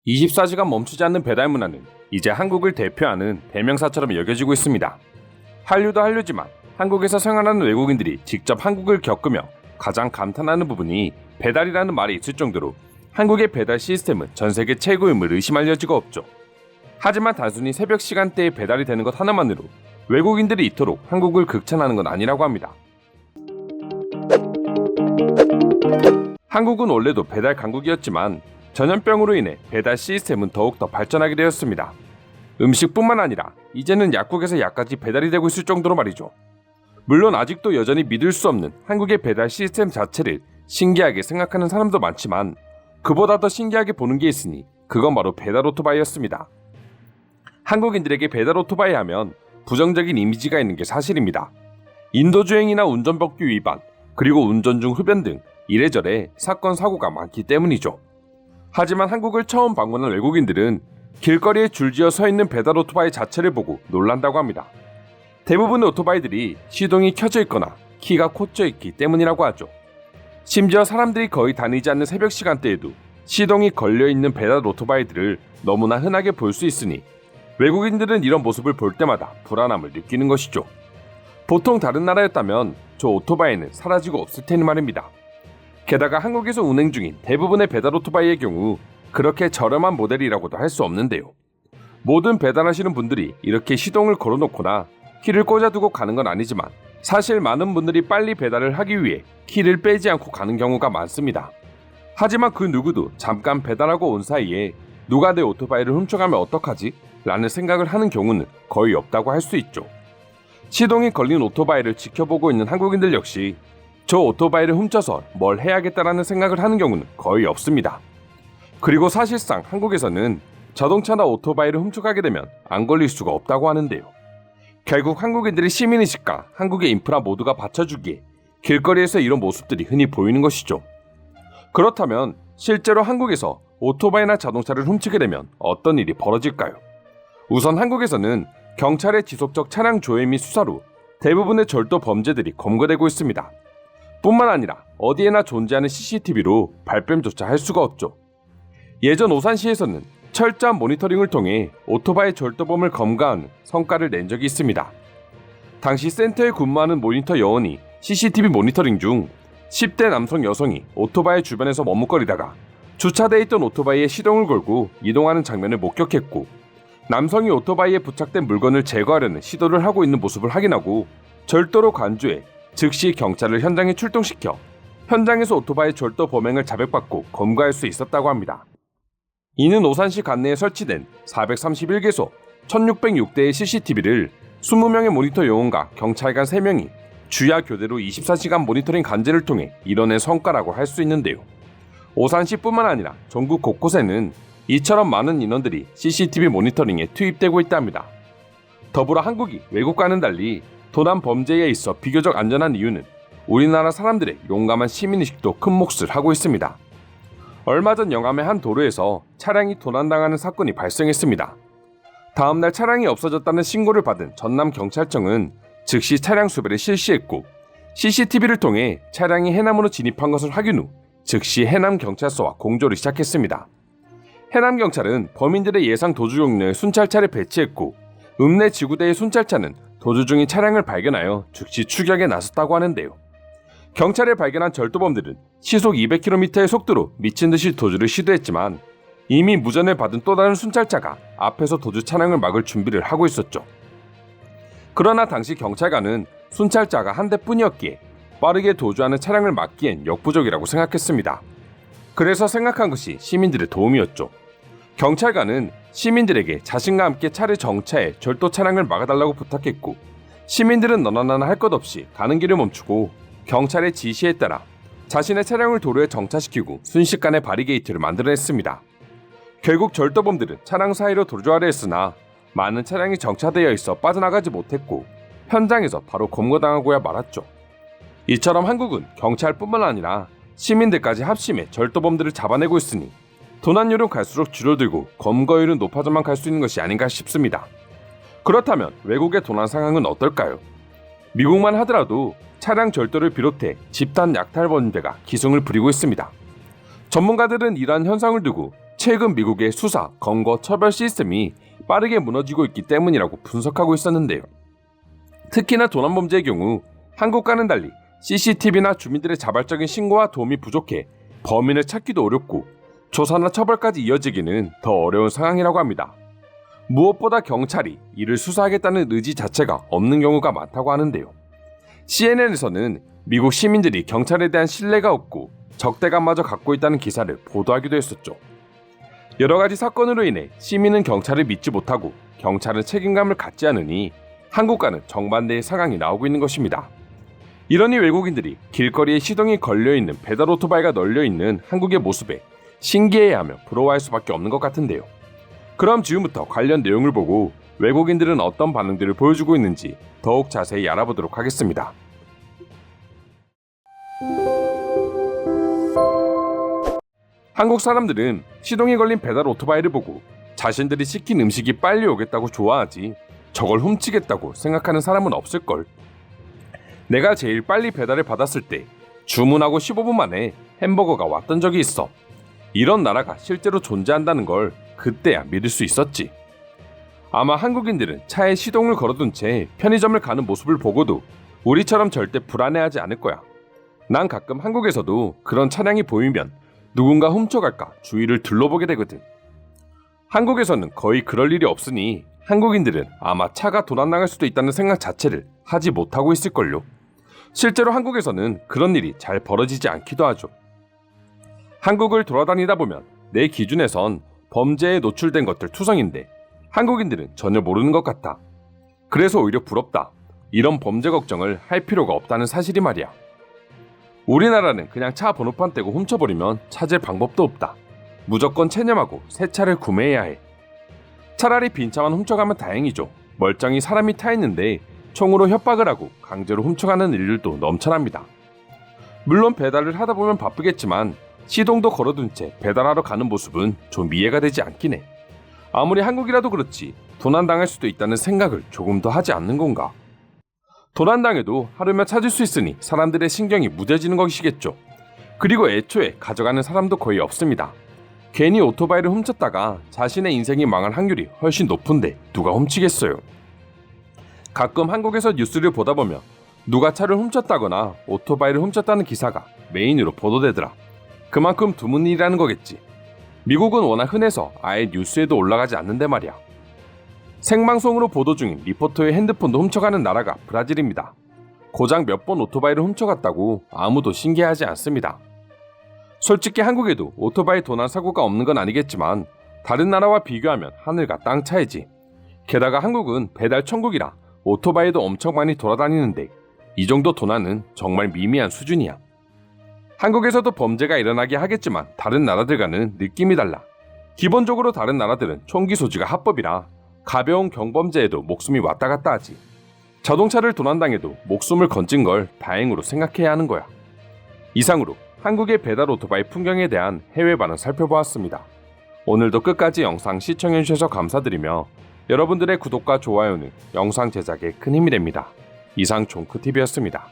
24시간 멈추지 않는 배달 문화는 이제 한국을 대표하는 대명사처럼 여겨지고 있습니다. 한류도 한류지만 한국에서 생활하는 외국인들이 직접 한국을 겪으며 가장 감탄하는 부분이 배달이라는 말이 있을 정도로 한국의 배달 시스템은 전 세계 최고임을 의심할 여지가 없죠. 하지만 단순히 새벽 시간대에 배달이 되는 것 하나만으로 외국인들이 이토록 한국을 극찬하는 건 아니라고 합니다. 한국은 원래도 배달 강국이었지만 전염병으로 인해 배달 시스템은 더욱더 발전하게 되었습니다. 음식뿐만 아니라 이제는 약국에서 약까지 배달이 되고 있을 정도로 말이죠. 물론 아직도 여전히 믿을 수 없는 한국의 배달 시스템 자체를 신기하게 생각하는 사람도 많지만 그보다 더 신기하게 보는 게 있으니 그건 바로 배달 오토바이였습니다. 한국인들에게 배달 오토바이 하면 부정적인 이미지가 있는 게 사실입니다. 인도주행이나 운전법규 위반, 그리고 운전 중 흡연 등 이래저래 사건 사고가 많기 때문이죠. 하지만 한국을 처음 방문한 외국인들은 길거리에 줄지어 서 있는 배달 오토바이 자체를 보고 놀란다고 합니다. 대부분의 오토바이들이 시동이 켜져 있거나 키가 꽂혀 있기 때문이라고 하죠. 심지어 사람들이 거의 다니지 않는 새벽 시간대에도 시동이 걸려있는 배달 오토바이들을 너무나 흔하게 볼 수 있으니 외국인들은 이런 모습을 볼 때마다 불안함을 느끼는 것이죠. 보통 다른 나라였다면 저 오토바이는 사라지고 없을 테니 말입니다. 게다가 한국에서 운행 중인 대부분의 배달 오토바이의 경우 그렇게 저렴한 모델이라고도 할 수 없는데요. 모든 배달하시는 분들이 이렇게 시동을 걸어놓거나 키를 꽂아두고 가는 건 아니지만 사실 많은 분들이 빨리 배달을 하기 위해 키를 빼지 않고 가는 경우가 많습니다. 하지만 그 누구도 잠깐 배달하고 온 사이에 누가 내 오토바이를 훔쳐가면 어떡하지? 라는 생각을 하는 경우는 거의 없다고 할 수 있죠. 시동이 걸린 오토바이를 지켜보고 있는 한국인들 역시 저 오토바이를 훔쳐서 뭘 해야겠다라는 생각을 하는 경우는 거의 없습니다. 그리고 사실상 한국에서는 자동차나 오토바이를 훔쳐가게 되면 안 걸릴 수가 없다고 하는데요. 결국 한국인들이 시민의식과 한국의 인프라 모두가 받쳐주기에 길거리에서 이런 모습들이 흔히 보이는 것이죠. 그렇다면 실제로 한국에서 오토바이나 자동차를 훔치게 되면 어떤 일이 벌어질까요? 우선 한국에서는 경찰의 지속적 차량 조회 및 수사로 대부분의 절도 범죄들이 검거되고 있습니다. 뿐만 아니라 어디에나 존재하는 CCTV로 발뺌조차 할 수가 없죠. 예전 오산시에서는 철저한 모니터링을 통해 오토바이 절도범을 검거하는 성과를 낸 적이 있습니다. 당시 센터에 근무하는 모니터 여원이 CCTV 모니터링 중 10대 남성 여성이 오토바이 주변에서 머뭇거리다가 주차되어 있던 오토바이에 시동을 걸고 이동하는 장면을 목격했고, 남성이 오토바이에 부착된 물건을 제거하려는 시도를 하고 있는 모습을 확인하고 절도로 간주해 즉시 경찰을 현장에 출동시켜 현장에서 오토바이 절도 범행을 자백받고 검거할 수 있었다고 합니다. 이는 오산시 관내에 설치된 431개소 1606대의 CCTV를 20명의 모니터 요원과 경찰관 3명이 주야 교대로 24시간 모니터링 관제를 통해 이뤄낸 성과라고 할 수 있는데요. 오산시뿐만 아니라 전국 곳곳에는 이처럼 많은 인원들이 CCTV 모니터링에 투입되고 있답니다. 더불어 한국이 외국과는 달리 도난 범죄에 있어 비교적 안전한 이유는 우리나라 사람들의 용감한 시민의식도 큰 몫을 하고 있습니다. 얼마 전 영암의 한 도로에서 차량이 도난당하는 사건이 발생했습니다. 다음날 차량이 없어졌다는 신고를 받은 전남경찰청은 즉시 차량 수배를 실시했고, CCTV를 통해 차량이 해남으로 진입한 것을 확인 후 즉시 해남경찰서와 공조를 시작했습니다. 해남경찰은 범인들의 예상 도주 경로에 순찰차를 배치했고, 읍내 지구대의 순찰차는 도주 중인 차량을 발견하여 즉시 추격에 나섰다고 하는데요. 경찰에 발견한 절도범들은 시속 200km의 속도로 미친 듯이 도주를 시도했지만 이미 무전을 받은 또 다른 순찰차가 앞에서 도주 차량을 막을 준비를 하고 있었죠. 그러나 당시 경찰관은 순찰차가 한 대뿐이었기에 빠르게 도주하는 차량을 막기엔 역부족이라고 생각했습니다. 그래서 생각한 것이 시민들의 도움이었죠. 경찰관은 시민들에게 자신과 함께 차를 정차해 절도 차량을 막아달라고 부탁했고, 시민들은 너나 나나 할 것 없이 가는 길을 멈추고 경찰의 지시에 따라 자신의 차량을 도로에 정차시키고 순식간에 바리게이트를 만들어냈습니다. 결국 절도범들은 차량 사이로 도주하려 했으나 많은 차량이 정차되어 있어 빠져나가지 못했고 현장에서 바로 검거당하고야 말았죠. 이처럼 한국은 경찰뿐만 아니라 시민들까지 합심해 절도범들을 잡아내고 있으니 도난율은 갈수록 줄어들고 검거율은 높아져만 갈 수 있는 것이 아닌가 싶습니다. 그렇다면 외국의 도난 상황은 어떨까요? 미국만 하더라도 차량 절도를 비롯해 집단 약탈 범죄가 기승을 부리고 있습니다. 전문가들은 이러한 현상을 두고 최근 미국의 수사, 검거, 처벌 시스템이 빠르게 무너지고 있기 때문이라고 분석하고 있었는데요. 특히나 도난범죄의 경우 한국과는 달리 CCTV나 주민들의 자발적인 신고와 도움이 부족해 범인을 찾기도 어렵고 조사나 처벌까지 이어지기는 더 어려운 상황이라고 합니다. 무엇보다 경찰이 이를 수사하겠다는 의지 자체가 없는 경우가 많다고 하는데요. CNN에서는 미국 시민들이 경찰에 대한 신뢰가 없고 적대감마저 갖고 있다는 기사를 보도하기도 했었죠. 여러 가지 사건으로 인해 시민은 경찰을 믿지 못하고 경찰은 책임감을 갖지 않으니 한국과는 정반대의 상황이 나오고 있는 것입니다. 이러니 외국인들이 길거리에 시동이 걸려있는 배달 오토바이가 널려있는 한국의 모습에 신기해하며 부러워할 수밖에 없는 것 같은데요. 그럼 지금부터 관련 내용을 보고 외국인들은 어떤 반응들을 보여주고 있는지 더욱 자세히 알아보도록 하겠습니다. 한국 사람들은 시동이 걸린 배달 오토바이를 보고 자신들이 시킨 음식이 빨리 오겠다고 좋아하지 저걸 훔치겠다고 생각하는 사람은 없을걸. 내가 제일 빨리 배달을 받았을 때 주문하고 15분 만에 햄버거가 왔던 적이 있어. 이런 나라가 실제로 존재한다는 걸 그때야 믿을 수 있었지. 아마 한국인들은 차에 시동을 걸어둔 채 편의점을 가는 모습을 보고도 우리처럼 절대 불안해하지 않을 거야. 난 가끔 한국에서도 그런 차량이 보이면 누군가 훔쳐갈까 주위를 둘러보게 되거든. 한국에서는 거의 그럴 일이 없으니 한국인들은 아마 차가 도난당할 수도 있다는 생각 자체를 하지 못하고 있을걸요. 실제로 한국에서는 그런 일이 잘 벌어지지 않기도 하죠. 한국을 돌아다니다 보면 내 기준에선 범죄에 노출된 것들 투성인데 한국인들은 전혀 모르는 것 같아. 그래서 오히려 부럽다. 이런 범죄 걱정을 할 필요가 없다는 사실이 말이야. 우리나라는 그냥 차 번호판 떼고 훔쳐버리면 찾을 방법도 없다. 무조건 체념하고 새 차를 구매해야 해. 차라리 빈 차만 훔쳐가면 다행이죠. 멀쩡히 사람이 타 있는데 총으로 협박을 하고 강제로 훔쳐가는 일들도 넘쳐납니다. 물론 배달을 하다 보면 바쁘겠지만 시동도 걸어둔 채 배달하러 가는 모습은 좀 이해가 되지 않긴 해. 아무리 한국이라도 그렇지 도난당할 수도 있다는 생각을 조금 더 하지 않는 건가? 도난당해도 하루면 찾을 수 있으니 사람들의 신경이 무뎌지는 것이겠죠. 그리고 애초에 가져가는 사람도 거의 없습니다. 괜히 오토바이를 훔쳤다가 자신의 인생이 망할 확률이 훨씬 높은데 누가 훔치겠어요. 가끔 한국에서 뉴스를 보다 보면 누가 차를 훔쳤다거나 오토바이를 훔쳤다는 기사가 메인으로 보도되더라. 그만큼 드문 일이라는 거겠지. 미국은 워낙 흔해서 아예 뉴스에도 올라가지 않는데 말이야. 생방송으로 보도 중인 리포터의 핸드폰도 훔쳐가는 나라가 브라질입니다. 고작 몇 번 오토바이를 훔쳐갔다고 아무도 신기해하지 않습니다. 솔직히 한국에도 오토바이 도난 사고가 없는 건 아니겠지만 다른 나라와 비교하면 하늘과 땅 차이지. 게다가 한국은 배달 천국이라 오토바이도 엄청 많이 돌아다니는데 이 정도 도난은 정말 미미한 수준이야. 한국에서도 범죄가 일어나게 하겠지만 다른 나라들과는 느낌이 달라. 기본적으로 다른 나라들은 총기 소지가 합법이라 가벼운 경범죄에도 목숨이 왔다 갔다 하지. 자동차를 도난당해도 목숨을 건진 걸 다행으로 생각해야 하는 거야. 이상으로 한국의 배달 오토바이 풍경에 대한 해외 반응 살펴보았습니다. 오늘도 끝까지 영상 시청해주셔서 감사드리며 여러분들의 구독과 좋아요는 영상 제작에 큰 힘이 됩니다. 이상 종크TV였습니다.